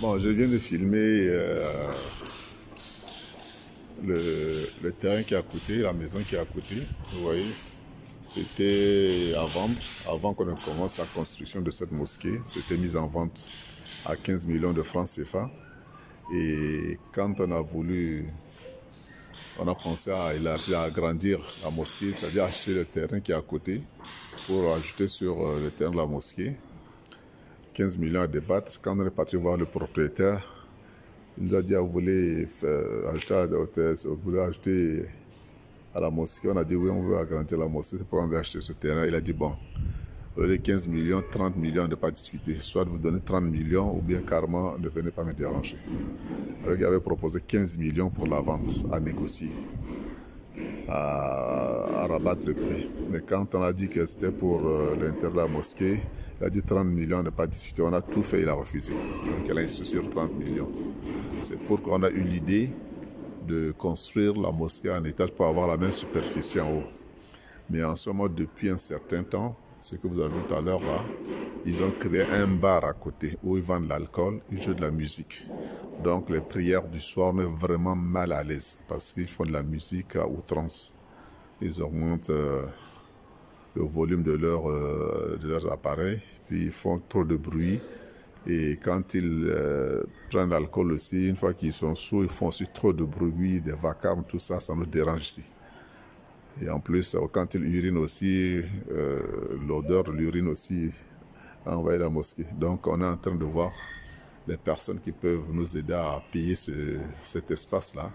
Bon, je viens de filmer le terrain qui est à côté, la maison qui est à côté. Vous voyez, c'était à vendre avant qu'on ne commence la construction de cette mosquée. C'était mis en vente à 15 millions de francs CFA. Et quand on a pensé à élargir, à agrandir la mosquée, c'est-à-dire acheter le terrain qui est à côté pour ajouter sur le terrain de la mosquée. 15 millions à débattre. Quand on est parti voir le propriétaire, il nous a dit, vous voulez ajouter à la mosquée. On a dit, oui, on veut agrandir la mosquée, c'est pourquoi on veut acheter ce terrain. Il a dit, bon, les 15 millions, 30 millions, ne pas discuter. Soit vous donnez 30 millions ou bien carrément ne venez pas me déranger. Alors il avait proposé 15 millions pour la vente, à négocier, à rabattre le prix. Mais quand on a dit que c'était pour l'intérêt de la mosquée, il a dit 30 millions, ne pas discuter. On a tout fait, il a refusé. Donc il a insisté sur 30 millions. C'est pourquoi on a eu l'idée de construire la mosquée en étage pour avoir la même superficie en haut. Mais en ce moment, depuis un certain temps, ce que vous avez vu tout à l'heure là, ils ont créé un bar à côté où ils vendent l'alcool, ils jouent de la musique. Donc les prières du soir, on est vraiment mal à l'aise parce qu'ils font de la musique à outrance. Ils augmentent le volume de leurs appareils, puis ils font trop de bruit. Et quand ils prennent l'alcool aussi, une fois qu'ils sont sous, ils font aussi trop de bruit, des vacarmes, tout ça, ça nous dérange ici. Et en plus, quand ils urinent aussi, l'odeur de l'urine aussi a envahi la mosquée. Donc on est en train de voir les personnes qui peuvent nous aider à payer cet espace-là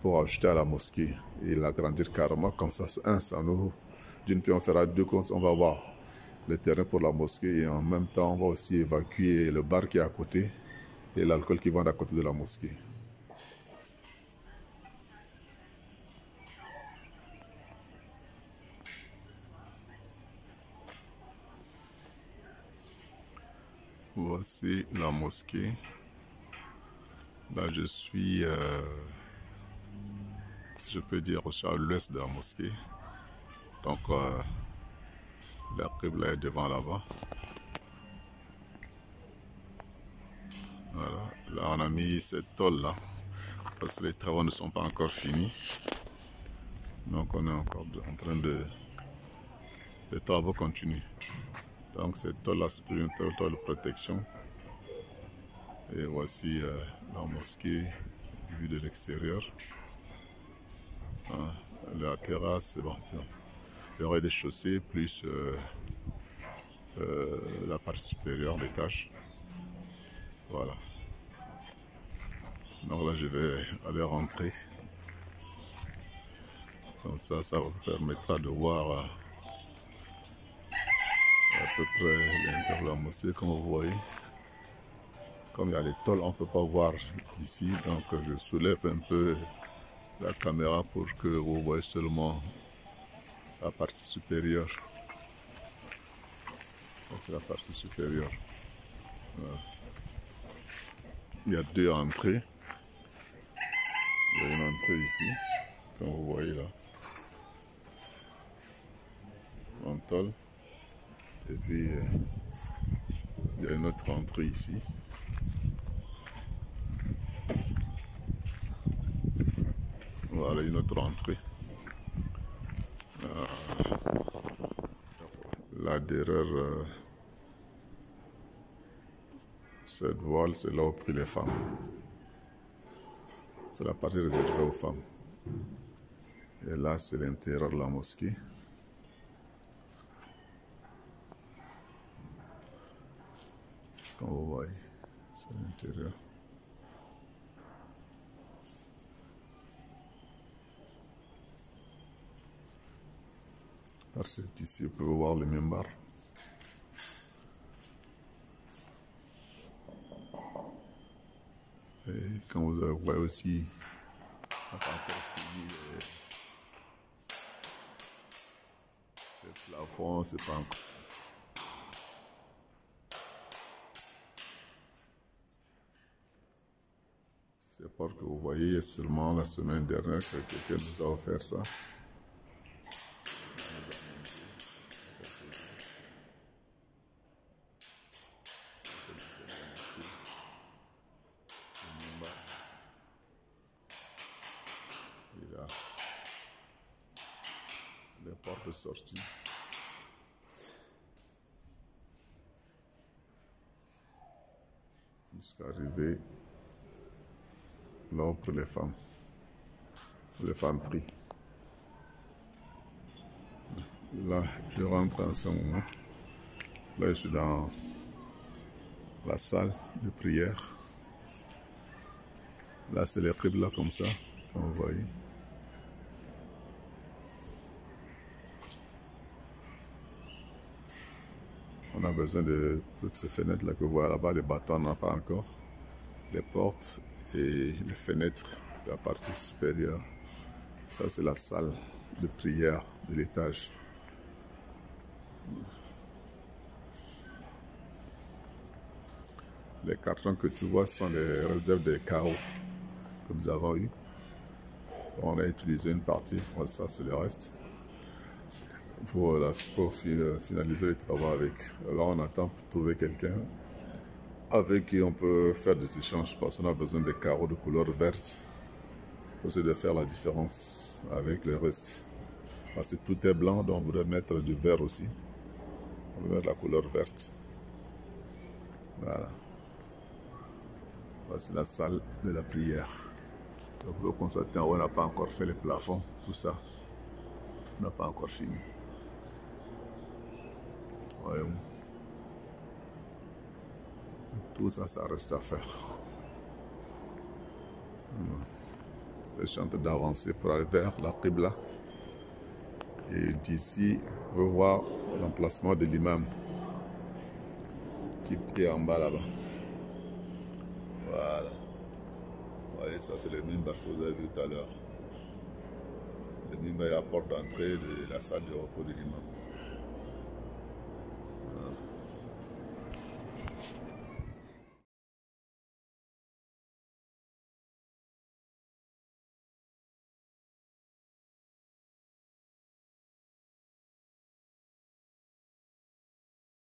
pour ajouter à la mosquée et l'agrandir carrément. Comme ça, ça nous, d'une part, on fera deux causes, on va avoir le terrain pour la mosquée et en même temps, on va aussi évacuer le bar qui est à côté et l'alcool qui vend à côté de la mosquée. Voici la mosquée. Là, je suis, si je peux dire, à l'ouest de la mosquée. Donc, la Qibla est devant là-bas. Voilà. Là, on a mis cette tôle là, parce que les travaux ne sont pas encore finis. Donc, on est encore en train de... Les travaux continuent. Donc, cette tôle là, c'est une tôle de protection. Et voici la mosquée vue de l'extérieur. La terrasse, bon, le rez-de-chaussée plus la partie supérieure, l'étage. Voilà. Donc là, je vais aller rentrer. Comme ça vous permettra de voir à peu près l'intérieur de la mosquée, comme vous voyez. Comme il y a les tôles, on ne peut pas voir ici, donc je soulève un peu la caméra pour que vous voyez seulement la partie supérieure. C'est la partie supérieure. Voilà. Il y a deux entrées. Il y a une entrée ici, comme vous voyez là, en tôle. Et puis il y a une autre entrée ici. Voilà une autre entrée. Là derrière cette voile, c'est là où prient les femmes. C'est la partie réservée aux femmes. Et là, c'est l'intérieur de la mosquée. Comme vous voyez, c'est l'intérieur. Parce que ici, vous pouvez voir le mimbar. Et comme vous voyez aussi, on n'a pas encore fini les plafonds, c'est pas encore. C'est parce que vous voyez, seulement la semaine dernière que quelqu'un nous a offert ça. porte de sortie. Jusqu'à arriver là pour les femmes prient. Là, je rentre en ce moment. Là, je suis dans la salle de prière. Là, c'est les qibla comme ça, comme vous voyez. On a besoin de toutes ces fenêtres-là que vous voyez là-bas. Les bâtons, on n'en a pas encore. Les portes et les fenêtres de la partie supérieure. Ça, c'est la salle de prière de l'étage. Les cartons que tu vois sont les réserves des carreaux que nous avons eu. On a utilisé une partie, ça c'est le reste, pour finaliser les travaux avec. Là on attend pour trouver quelqu'un avec qui on peut faire des échanges parce qu'on a besoin de carreaux de couleur verte pour essayer de faire la différence avec le reste. Parce que tout est blanc, donc on voudrait mettre du vert aussi. On va mettre la couleur verte. Voilà. Voici la salle de la prière. Donc vous pouvez constater, on n'a pas encore fait les plafonds, tout ça. On n'a pas encore fini. Voyez-vous. Tout ça, ça reste à faire. Je suis en train d'avancer pour aller vers la Qibla. Et d'ici, on va voir l'emplacement de l'imam qui prie en bas là-bas. Voilà. Vous voyez, ça c'est le mimbar que vous avez vu tout à l'heure. Le mimbar est à la porte d'entrée de la salle de repos de l'imam.